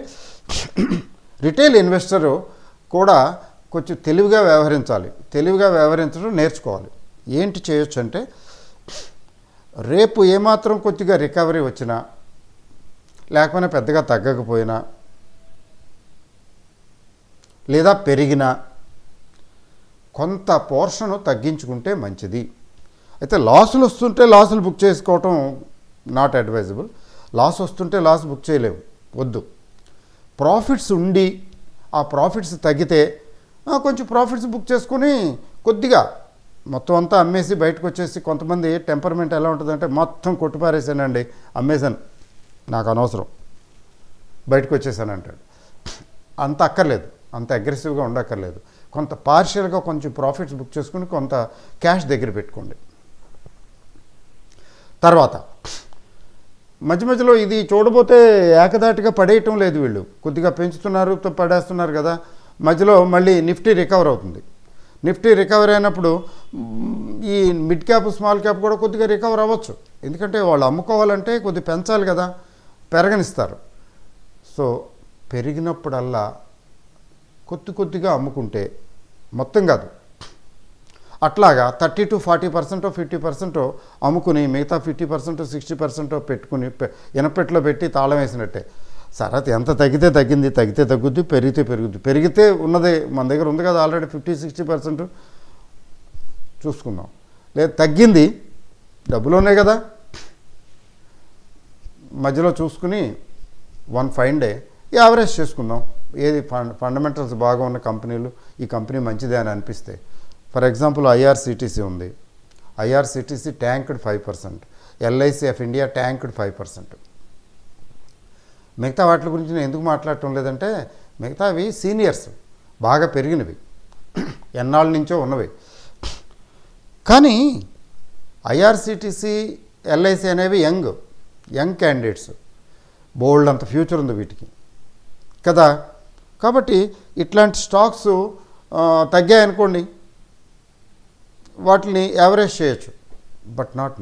రిటైల్ ఇన్వెస్టరు కూడా కొంచెం తెలివిగా వ్యవహరించడం నేర్చుకోవాలి. ఏంటి చేయొచ్చు అంటే రేపు ఏమాత్రం కొద్దిగా రికవరీ వచ్చినా లేకపోయినా పెద్దగా తగ్గకపోయినా లేదా పెరిగినా కొంత పోర్షను తగ్గించుకుంటే మంచిది. అయితే లాసులు వస్తుంటే లాసులు బుక్ చేసుకోవటం నాట్ అడ్వైజబుల్. లాస్ వస్తుంటే లాస్ బుక్ చేయలేవు, వద్దు. ప్రాఫిట్స్ ఉండి ఆ ప్రాఫిట్స్ తగ్గితే కొంచెం ప్రాఫిట్స్ బుక్ చేసుకొని కొద్దిగా మొత్తం అంతా అమ్మేసి బయటకు వచ్చేసి, కొంతమంది టెంపర్మెంట్ ఎలా ఉంటుందంటే మొత్తం కొట్టుపారేసానండి, అమ్మేశాను, నాకు అనవసరం, బయటకు వచ్చేసాను అంటాడు. అంత అక్కర్లేదు, అంత అగ్రెసివ్గా ఉండక్కర్లేదు. కొంత పార్షియల్గా కొంచెం ప్రాఫిట్స్ బుక్ చేసుకుని కొంత క్యాష్ దగ్గర పెట్టుకోండి. తర్వాత మధ్యలో ఇది చూడబోతే ఏకదాటిగా పడేయటం లేదు, వీళ్ళు కొద్దిగా పెంచుతున్నారు పడేస్తున్నారు కదా. మధ్యలో మళ్ళీ నిఫ్టీ రికవర్ అవుతుంది. నిఫ్టీ రికవర్ అయినప్పుడు ఈ మిడ్ క్యాప్ స్మాల్ క్యాప్ కూడా కొద్దిగా రికవర్ అవ్వచ్చు. ఎందుకంటే వాళ్ళు అమ్ముకోవాలంటే కొద్దిగా పెంచాలి కదా, పెరగనిస్తారు. సో పెరిగినప్పుడల్లా కొద్దిగా అమ్ముకుంటే, మొత్తం కాదు, అట్లాగా 30 to 40% 50% అమ్ముకుని మిగతా 50% 60% పెట్టుకుని ఎనపెట్లో పెట్టి తాళం వేసినట్టే. సరే ఎంత తగ్గితే తగ్గింది, తగ్గితే తగ్గుద్ది, పెరిగితే ఉన్నదే మన దగ్గర ఉంది కదా ఆల్రెడీ 50-60% చూసుకుందాం. లేదు తగ్గింది, డబ్బులు ఉన్నాయి కదా, మధ్యలో చూసుకుని వన్ ఫైన్ డే యావరేజ్ చేసుకుందాం. ఏది ఫండమెంటల్స్ బాగా ఉన్న కంపెనీలు, ఈ కంపెనీ మంచిదే అని అనిపిస్తే. ఫర్ ఎగ్జాంపుల్ ఐఆర్సిటీసీ ఉంది, IRCTC tanked 5%. LIC of India tanked 5%. మిగతా వాటి గురించి నేను ఎందుకు మాట్లాడటం లేదంటే మిగతావి సీనియర్స్ బాగా పెరిగినవి, ఎన్నాళ్ళ నుంచో ఉన్నవి. కానీ ఐఆర్సిటీసీ, ఎల్ఐసి అనేవి యంగ్ క్యాండిడేట్స్, బోల్డ్ అంత ఫ్యూచర్ ఉంది వీటికి కదా. కాబట్టి ఇట్లాంటి స్టాక్స్ తగ్గాయనుకోండి, వాటిని యావరేజ్ చేయొచ్చు. But not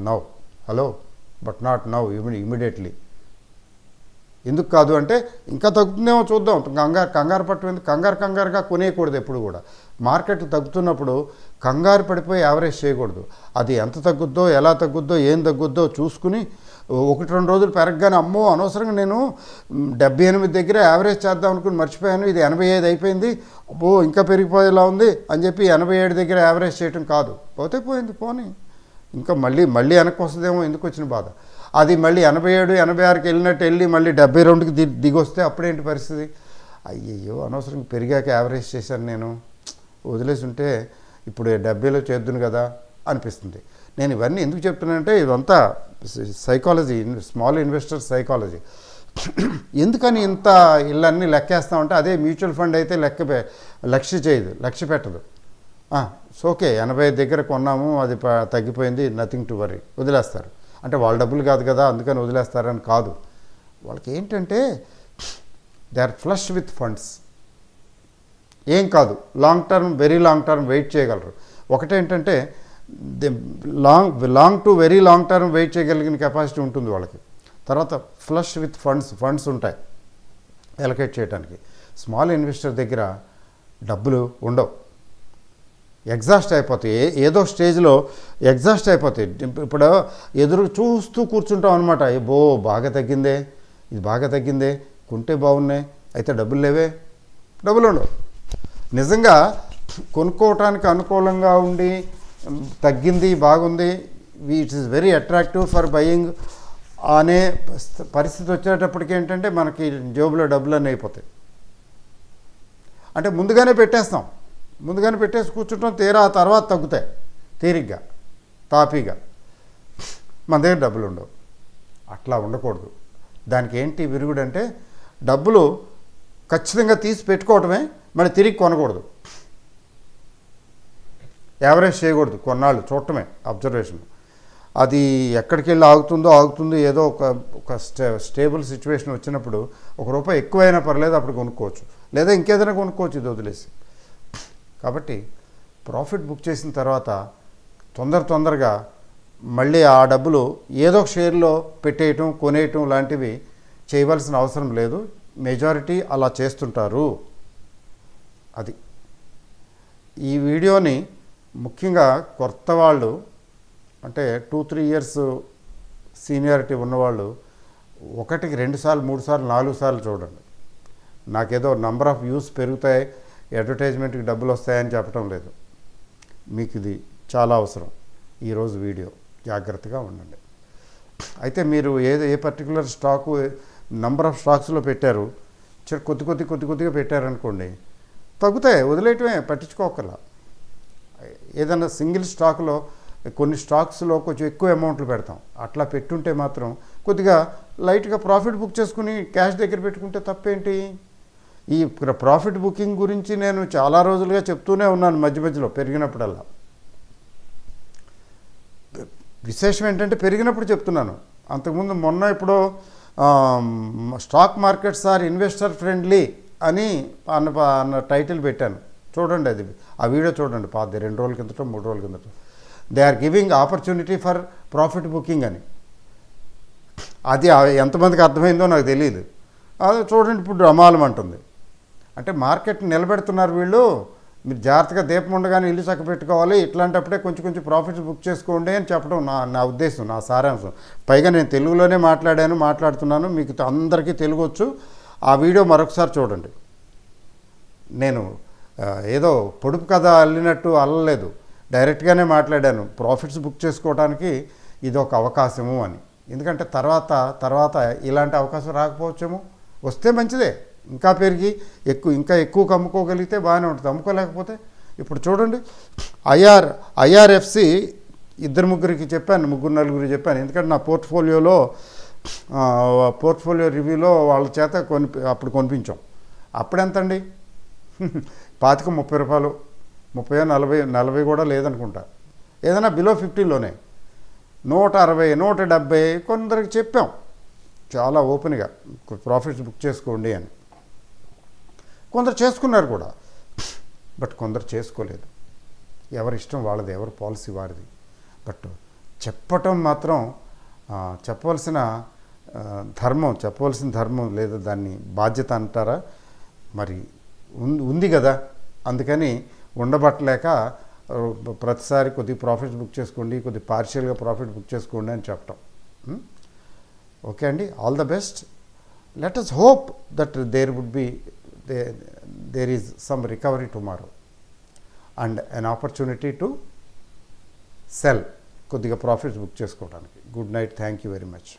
now immediately. ఎందుకు కాదు అంటే ఇంకా తగ్గుతుందేమో చూద్దాం, కంగారు పట్టు, కంగారుగా కొనేయకూడదు ఎప్పుడు కూడా. మార్కెట్ తగ్గుతున్నప్పుడు కంగారు పడిపోయి యావరేజ్ చేయకూడదు. అది ఎంత తగ్గుద్దో, ఎలా తగ్గుద్దో, ఏం తగ్గుద్దో చూసుకుని 1-2 రోజులు పెరగగానే అమ్మో అనవసరంగా నేను 78 దగ్గర యావరేజ్ చేద్దాం అనుకుని మర్చిపోయాను, ఇది 85 అయిపోయింది, అబ్బో ఇంకా పెరిగిపోయేలా ఉంది అని చెప్పి 87 దగ్గర యావరేజ్ చేయటం కాదు. పోతే పోయింది, పోనీ ఇంకా మళ్ళీ వెనక్కి వస్తుందేమో, ఎందుకు వచ్చిన బాధ. అది మళ్ళీ 87, 86కి వెళ్ళినట్టు వెళ్ళి మళ్ళీ 72కి దిగొస్తే అప్పుడేంటి పరిస్థితి? అయ్యయ్యో అనవసరంగా పెరిగాక యావరేజ్ చేశాను, నేను వదిలేసి ఉంటే ఇప్పుడు 70లో చేద్దును కదా అనిపిస్తుంది. నేను ఇవన్నీ ఎందుకు చెప్తున్నానంటే ఇదంతా సైకాలజీ, స్మాల్ ఇన్వెస్టర్ సైకాలజీ. ఎందుకని ఇంత ఇళ్ళన్నీ లెక్కేస్తామంటే అదే మ్యూచువల్ ఫండ్ అయితే లక్ష్య పెట్టదు. ఓకే 85 దగ్గర కొన్నాము, అది తగ్గిపోయింది, నథింగ్ టు వరీ, వదిలేస్తారు. అంటే వాళ్ళ డబ్బులు కాదు కదా అందుకని వదిలేస్తారని కాదు. వాళ్ళకి ఏంటంటే they are flush with funds. ఏం కాదు, వెరీ లాంగ్ టర్మ్ వెయిట్ చేయగలరు. ఒకటేంటంటే long to very long term wait చేయగలిగిన కెపాసిటీ ఉంటుంది వాళ్ళకి. తర్వాత ఫ్లష్ విత్ ఫండ్స్ ఉంటాయి ఎలకేట్ చేయడానికి. స్మాల్ ఇన్వెస్టర్ దగ్గర డబ్బులు ఉండవు, ఎగ్జాస్ట్ అయిపోతాయి, ఏదో స్టేజ్లో ఎగ్జాస్ట్ అయిపోతాయి. ఇప్పుడు ఎదురు చూస్తూ కూర్చుంటాం అనమాట, బాగా తగ్గిందే, ఇది బాగా తగ్గిందే, కొంటే బాగున్నాయి, అయితే డబ్బులు లేవే, డబ్బులు ఉండవు. నిజంగా కొనుక్కోవటానికి అనుకూలంగా ఉండి తగ్గింది, బాగుంది, it is very attractive for buying అనే పరిస్థితి వచ్చేటప్పటికి ఏంటంటే మనకి జేబులో డబ్బులన్నీ అయిపోతాయి. అంటే ముందుగానే పెట్టేసి కూర్చుంటాం, తీరా ఆ తర్వాత తగ్గుతాయి తీరిగ్గా, తాపీగా, మన దగ్గర డబ్బులు ఉండవు. అట్లా ఉండకూడదు. దానికి ఏంటి విరుగుడు అంటే డబ్బులు ఖచ్చితంగా తీసి పెట్టుకోవటమే, మళ్ళీ తిరిగి కొనకూడదు, యావరేజ్ చేయకూడదు, కొన్నాళ్ళు చూడటమే అబ్జర్వేషన్. అది ఎక్కడికి వెళ్ళి ఆగుతుందో ఏదో ఒక స్టేబుల్ సిచ్యువేషన్ వచ్చినప్పుడు ₹1 ఎక్కువైనా పర్లేదు అప్పుడు కొనుక్కోవచ్చు, లేదా ఇంకేదైనా కొనుక్కోవచ్చు ఇది వదిలేసి. కాబట్టి ప్రాఫిట్ బుక్ చేసిన తర్వాత తొందరగా మళ్ళీ ఆ డబ్బులు ఏదో షేర్లో పెట్టేయటం, కొనేయటం లాంటివి చేయవలసిన అవసరం లేదు. మెజారిటీ అలా చేస్తుంటారు. అది ఈ వీడియోని ముఖ్యంగా కొత్త వాళ్ళు, అంటే 2-3 ఇయర్స్ సీనియారిటీ ఉన్నవాళ్ళు 1కి 2 సార్లు, 3 సార్లు, 4 సార్లు చూడండి. నాకేదో నంబర్ ఆఫ్ వ్యూస్ పెరుగుతాయి, అడ్వర్టైజ్మెంట్కి డబ్బులు వస్తాయని చెప్పడం లేదు. మీకు ఇది చాలా అవసరం. ఈరోజు వీడియో జాగ్రత్తగా ఉండండి. అయితే మీరు ఏ పర్టికులర్ స్టాకు నంబర్ ఆఫ్ స్టాక్స్లో పెట్టారు, కొద్దిగా పెట్టారనుకోండి, తగ్గుతాయి, వదిలేయటమే, పట్టించుకోకర్లా. ఏదైనా సింగిల్ స్టాక్లో కొన్ని స్టాక్స్లో కొంచెం ఎక్కువ అమౌంట్లు పెడతాం, అట్లా పెట్టుంటే మాత్రం కొద్దిగా లైట్గా ప్రాఫిట్ బుక్ చేసుకుని క్యాష్ దగ్గర పెట్టుకుంటే తప్పేంటి. ఈ ప్రాఫిట్ బుకింగ్ గురించి నేను చాలా రోజులుగా చెప్తూనే ఉన్నాను, మధ్యలో పెరిగినప్పుడల్లా. విశేషం ఏంటంటే పెరిగినప్పుడు చెప్తున్నాను. అంతకుముందు మొన్న ఇప్పుడు stock markets are investor friendly అని అన్న టైటిల్ పెట్టాను, చూడండి. అది ఆ వీడియో చూడండి, 2 రోజుల కిందటో 3 రోజుల కిందటో. They are giving opportunity for profit booking అని. అది ఎంతమందికి అర్థమైందో నాకు తెలియదు. అది చూడండి, ఇప్పుడు అమాలమంటుంది. అంటే మార్కెట్ నిలబెడుతున్నారు వీళ్ళు, మీరు జాగ్రత్తగా దీపం ఉండగానే ఇల్లు చక్క పెట్టుకోవాలి, ఇట్లాంటప్పుడే కొంచెం ప్రాఫిట్స్ బుక్ చేసుకోండి అని చెప్పడం నా ఉద్దేశం, నా సారాంశం. పైగా నేను తెలుగులోనే మాట్లాడుతున్నాను, మీకు అందరికీ తెలుగు వచ్చు. ఆ వీడియో మరొకసారి చూడండి. నేను ఏదో పొడుపు కథ అల్లినట్టు అల్లలేదు, డైరెక్ట్గానే మాట్లాడాను. ప్రాఫిట్స్ బుక్ చేసుకోవడానికి ఇది ఒక అవకాశము అని. ఎందుకంటే తర్వాత ఇలాంటి అవకాశం రాకపోవచ్చేమో, వస్తే మంచిదే, ఇంకా పెరిగి ఇంకా ఎక్కువ అమ్ముకోగలిగితే బాగానే ఉంటుంది. అమ్ముకోలేకపోతే ఇప్పుడు చూడండి, ఐఆర్ఎఫ్సి ఇద్దరు ముగ్గురికి చెప్పాను, ముగ్గురు నలుగురికి చెప్పాను. ఎందుకంటే నా పోర్ట్ఫోలియో రివ్యూలో వాళ్ళ చేత అప్పుడు కొనిపించాం. అప్పుడెంతండి 25-30 రూపాయలు, 30-40 కూడా లేదనుకుంటా. ఏదైనా బిలో 50లోనే 160, 170 కొందరికి చెప్పాం చాలా ఓపెన్గా, ప్రాఫిట్స్ బుక్ చేసుకోండి అని. కొందరు చేసుకున్నారు కూడా, బట్ కొందరు చేసుకోలేదు. ఎవరి ఇష్టం వాళ్ళది, ఎవరి పాలసీ వారిది. బట్ చెప్పటం మాత్రం చెప్పవలసిన ధర్మం లేదా దాన్ని బాధ్యత అంటారా మరి ఉంది కదా. అందుకని ఉండబట్టలేక ప్రతిసారి కొద్దిగా ప్రాఫిట్స్ బుక్ చేసుకోండి, కొద్దిగా పార్షియల్గా ప్రాఫిట్ బుక్ చేసుకోండి అని చెప్పటం. ఓకే అండి, all the best. Let us hope that there is some recovery tomorrow and an opportunity to sell, కొద్దిగా ప్రాఫిట్స్ బుక్ చేసుకోవడానికి. Good night, thank you very much.